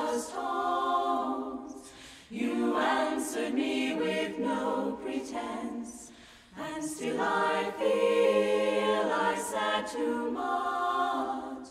modest tones. You answered me with no pretense, and still I feel I said too much.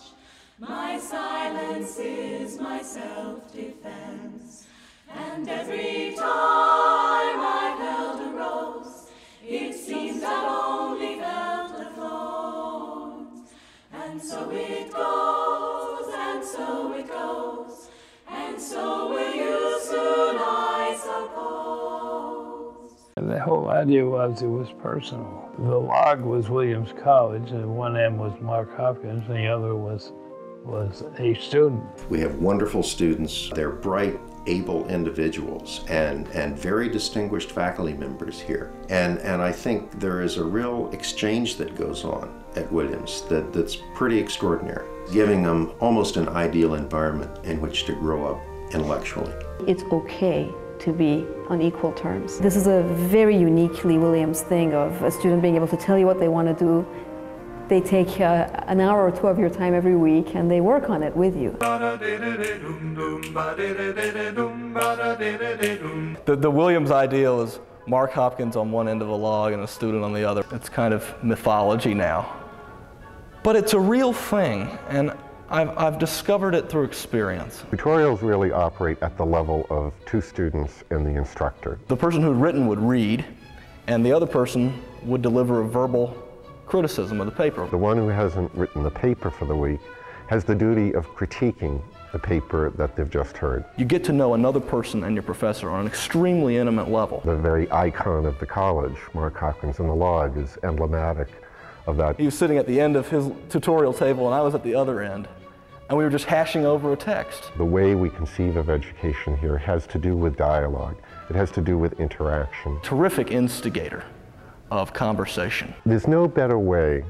My silence is my self-defense, and every time I've held a rose, it seems I've only felt the thorns. And so it goes, and so it goes, and so will you soon, I suppose. And the whole idea was it was personal. The log was Williams College, and one end was Mark Hopkins, and the other was a student. We have wonderful students. They're bright, able individuals and very distinguished faculty members here. And I think there is a real exchange that goes on at Williams that's pretty extraordinary, giving them almost an ideal environment in which to grow up intellectually. It's okay to be on equal terms. This is a very uniquely Williams thing of a student being able to tell you what they want to do. They take an hour or two of your time every week and they work on it with you. The Williams ideal is Mark Hopkins on one end of the log and a student on the other. It's kind of mythology now. But it's a real thing, and I've discovered it through experience. Tutorials really operate at the level of two students and the instructor. The person who'd written would read, and the other person would deliver a verbal criticism of the paper. The one who hasn't written the paper for the week has the duty of critiquing the paper that they've just heard. You get to know another person and your professor on an extremely intimate level. The very icon of the college, Mark Hopkins in the log, is emblematic of that. He was sitting at the end of his tutorial table and I was at the other end, and we were just hashing over a text. The way we conceive of education here has to do with dialogue. It has to do with interaction. Terrific instigator of conversation. There's no better way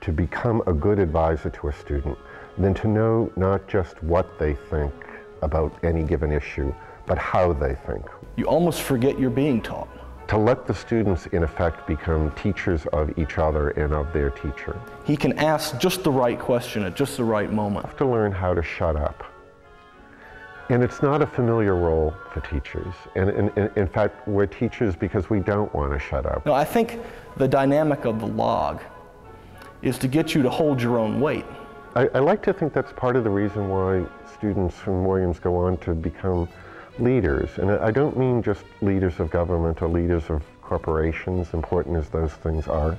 to become a good advisor to a student than to know not just what they think about any given issue, but how they think. You almost forget you're being taught. To let the students, in effect, become teachers of each other and of their teacher. He can ask just the right question at just the right moment. You have to learn how to shut up. And it's not a familiar role for teachers. And in fact, we're teachers because we don't want to shut up. No, I think the dynamic of the log is to get you to hold your own weight. I like to think that's part of the reason why students from Williams go on to become leaders. And I don't mean just leaders of government or leaders of corporations, important as those things are,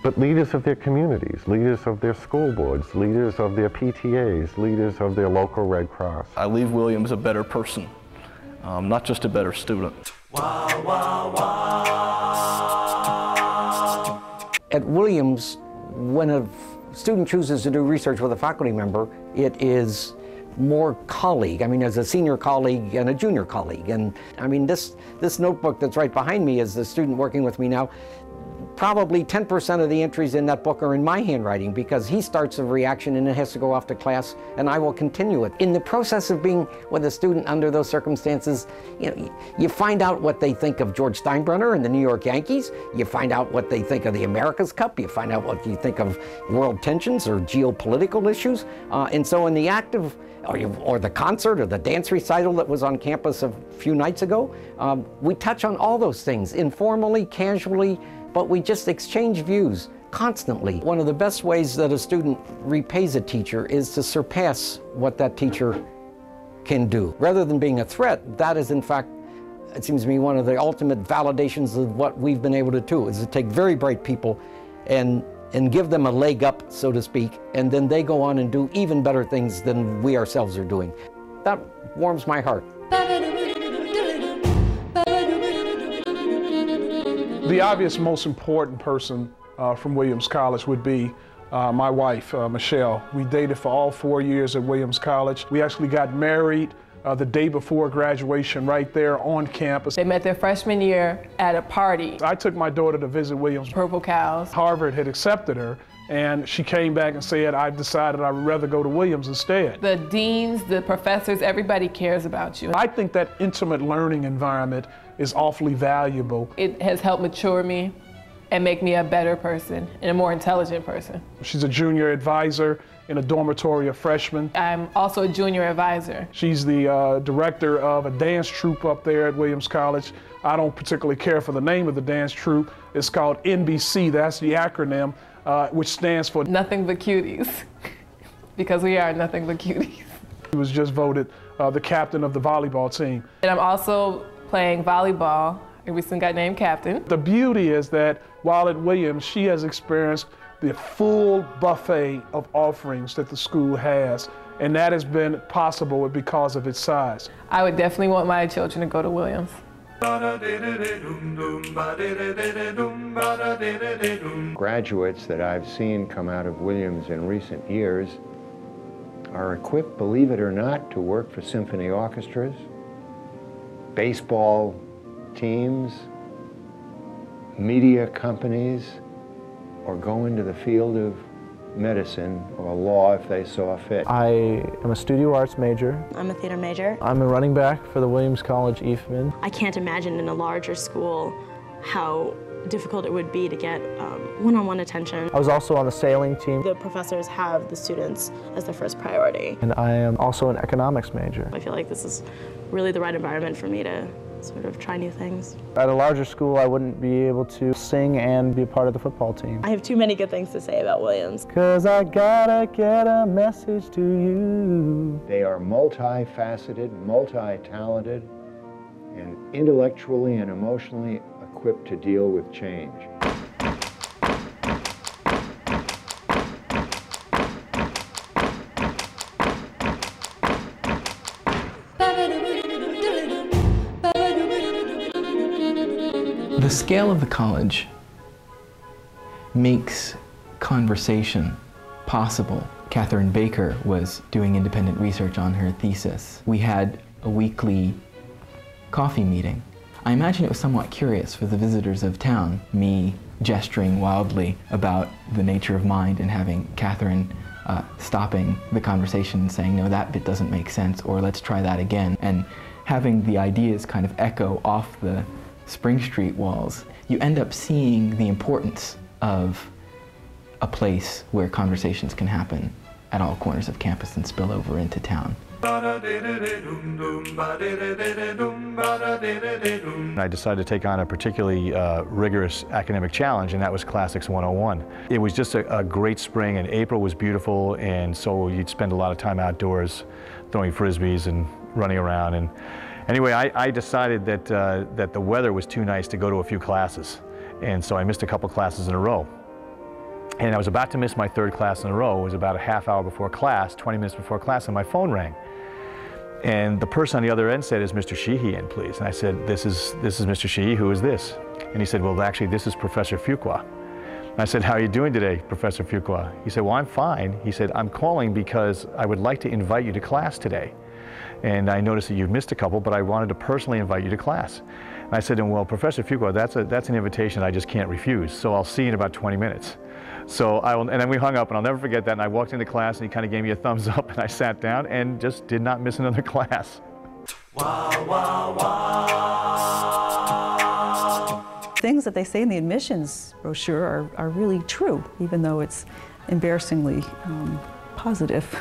but leaders of their communities, leaders of their school boards, leaders of their PTAs, leaders of their local Red Cross. I leave Williams a better person, not just a better student. Wow, wow, wow. At Williams, when a student chooses to do research with a faculty member, it is more colleague. I mean, as a senior colleague and a junior colleague. And I mean, this notebook that's right behind me is the student working with me now. Probably 10% of the entries in that book are in my handwriting because he starts a reaction and it has to go off to class and I will continue it. In the process of being with a student under those circumstances, you find out what they think of George Steinbrenner and the New York Yankees, you find out what they think of the America's Cup, you find out what you think of world tensions or geopolitical issues. And so in the act of, or the concert or the dance recital that was on campus a few nights ago, we touch on all those things informally, casually, but we just exchange views constantly. One of the best ways that a student repays a teacher is to surpass what that teacher can do. Rather than being a threat, that is in fact, it seems to me, one of the ultimate validations of what we've been able to do, is to take very bright people and give them a leg up, so to speak, and then they go on and do even better things than we ourselves are doing. That warms my heart. The obvious most important person from Williams College would be my wife, Michelle. We dated for all 4 years at Williams College. We actually got married the day before graduation right there on campus. They met their freshman year at a party. I took my daughter to visit Williams. Purple Cows. Harvard had accepted her, and she came back and said, I've decided I'd rather go to Williams instead. The deans, the professors, everybody cares about you. I think that intimate learning environment is awfully valuable. It has helped mature me and make me a better person and a more intelligent person. She's a junior advisor in a dormitory of freshmen. I'm also a junior advisor. She's the director of a dance troupe up there at Williams College. I don't particularly care for the name of the dance troupe. It's called NBC, that's the acronym, which stands for Nothing But Cuties, because we are nothing but cuties. She was just voted the captain of the volleyball team. And I'm also playing volleyball. I recently got named captain. The beauty is that while at Williams, she has experienced the full buffet of offerings that the school has, and that has been possible because of its size. I would definitely want my children to go to Williams. Graduates that I've seen come out of Williams in recent years are equipped, believe it or not, to work for symphony orchestras, baseball teams, media companies, or go into the field of medicine or law if they saw fit. I am a studio arts major. I'm a theater major. I'm a running back for the Williams College Eastman. I can't imagine in a larger school how difficult it would be to get one-on-one attention. I was also on the sailing team. The professors have the students as their first priority. And I am also an economics major. I feel like this is really the right environment for me to sort of try new things. At a larger school, I wouldn't be able to sing and be a part of the football team. I have too many good things to say about Williams. 'Cause I gotta get a message to you. They are multifaceted, multi-talented, and intellectually and emotionally equipped to deal with change. The scale of the college makes conversation possible. Catherine Baker was doing independent research on her thesis. We had a weekly coffee meeting. I imagine it was somewhat curious for the visitors of town, me gesturing wildly about the nature of mind and having Catherine stopping the conversation and saying, no, that bit doesn't make sense, or let's try that again, and having the ideas kind of echo off the Spring Street walls. You end up seeing the importance of a place where conversations can happen at all corners of campus and spill over into town. I decided to take on a particularly rigorous academic challenge, and that was Classics 101. It was just a great spring, and April was beautiful, and so you'd spend a lot of time outdoors throwing frisbees and running around. And anyway, I decided that, that the weather was too nice to go to a few classes, and so I missed a couple classes in a row. And I was about to miss my third class in a row. It was about a half hour before class, 20 minutes before class, and my phone rang. And the person on the other end said, "Is Mr. Sheehy in, please?" And I said, this is Mr. Sheehy, who is this? And he said, well, actually, this is Professor Fuqua. And I said, how are you doing today, Professor Fuqua? He said, well, I'm fine. He said, I'm calling because I would like to invite you to class today. And I noticed that you've missed a couple, but I wanted to personally invite you to class. And I said to him, well, Professor Fuqua, that's an invitation I just can't refuse, so I'll see you in about 20 minutes. So and then we hung up, and I'll never forget that, and I walked into class, and he kind of gave me a thumbs up, and I sat down and just did not miss another class. Wow, wow, wow. Things that they say in the admissions brochure are really true, even though it's embarrassingly positive.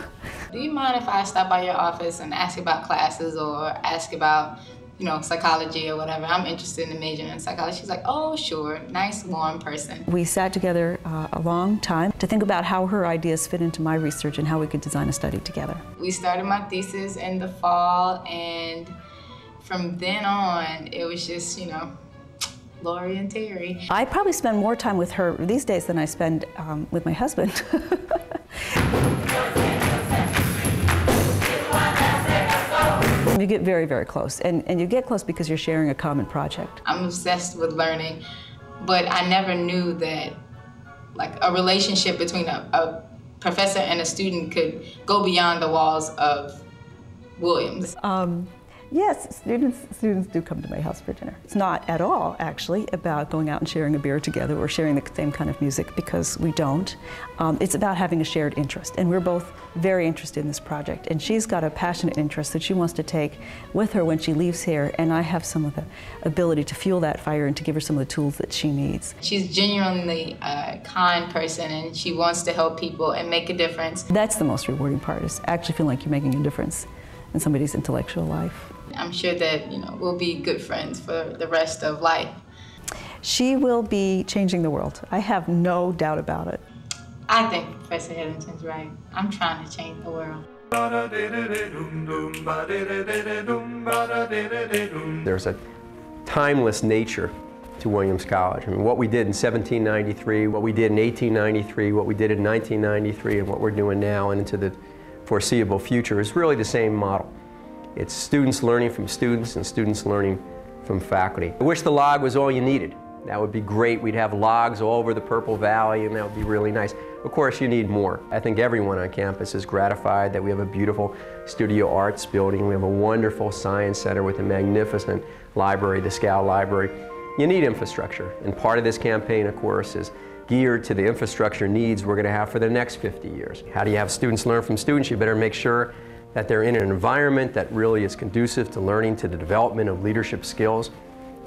Do you mind if I stop by your office and ask about classes or ask about, you know, psychology or whatever? I'm interested in majoring in psychology. She's like, oh, sure, nice, warm person. We sat together a long time to think about how her ideas fit into my research and how we could design a study together. We started my thesis in the fall, and from then on, it was just, you know, Lori and Terry. I probably spend more time with her these days than I spend with my husband. You get very, very close, and you get close because you're sharing a common project. I'm obsessed with learning, but I never knew that like a relationship between a professor and a student could go beyond the walls of Williams. Yes, students do come to my house for dinner. It's not at all, actually, about going out and sharing a beer together or sharing the same kind of music, because we don't. It's about having a shared interest, and we're both very interested in this project. And she's got a passionate interest that she wants to take with her when she leaves here, and I have some of the ability to fuel that fire and to give her some of the tools that she needs. She's genuinely a kind person, and she wants to help people and make a difference. That's the most rewarding part, is actually feeling like you're making a difference in somebody's intellectual life. I'm sure that, we'll be good friends for the rest of life. She will be changing the world. I have no doubt about it. I think Professor Hetherington's right. I'm trying to change the world. There's a timeless nature to Williams College. I mean, what we did in 1793, what we did in 1893, what we did in 1993, and what we're doing now and into the foreseeable future is really the same model. It's students learning from students and students learning from faculty. I wish the log was all you needed. That would be great. We'd have logs all over the Purple Valley, and that would be really nice. Of course, you need more. I think everyone on campus is gratified that we have a beautiful studio arts building. We have a wonderful science center with a magnificent library, the Scal Library. You need infrastructure, and part of this campaign, of course, is geared to the infrastructure needs we're going to have for the next 50 years. How do you have students learn from students? You better make sure that they're in an environment that really is conducive to learning, to the development of leadership skills.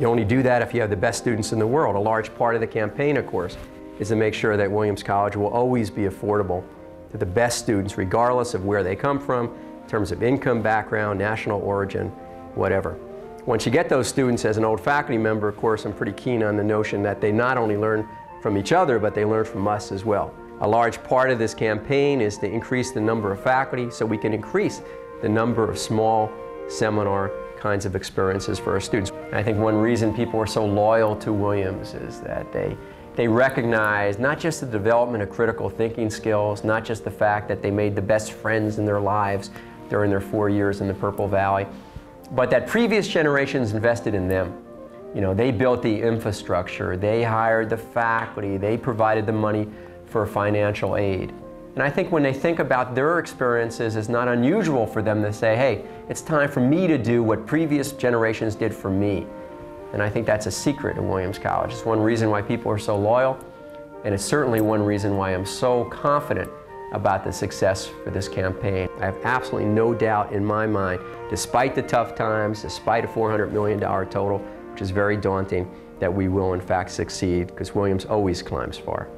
You only do that if you have the best students in the world. A large part of the campaign, of course, is to make sure that Williams College will always be affordable to the best students, regardless of where they come from, in terms of income, background, national origin, whatever. Once you get those students, as an old faculty member, of course, I'm pretty keen on the notion that they not only learn from each other, but they learn from us as well. A large part of this campaign is to increase the number of faculty so we can increase the number of small seminar kinds of experiences for our students. And I think one reason people are so loyal to Williams is that they recognize not just the development of critical thinking skills, not just the fact that they made the best friends in their lives during their 4 years in the Purple Valley, but that previous generations invested in them. They built the infrastructure, they hired the faculty, they provided the money for financial aid. And I think when they think about their experiences, it's not unusual for them to say, hey, it's time for me to do what previous generations did for me. And I think that's a secret of Williams College. It's one reason why people are so loyal, and it's certainly one reason why I'm so confident about the success for this campaign. I have absolutely no doubt in my mind, despite the tough times, despite a $400 million total, which is very daunting, that we will in fact succeed, because Williams always climbs far.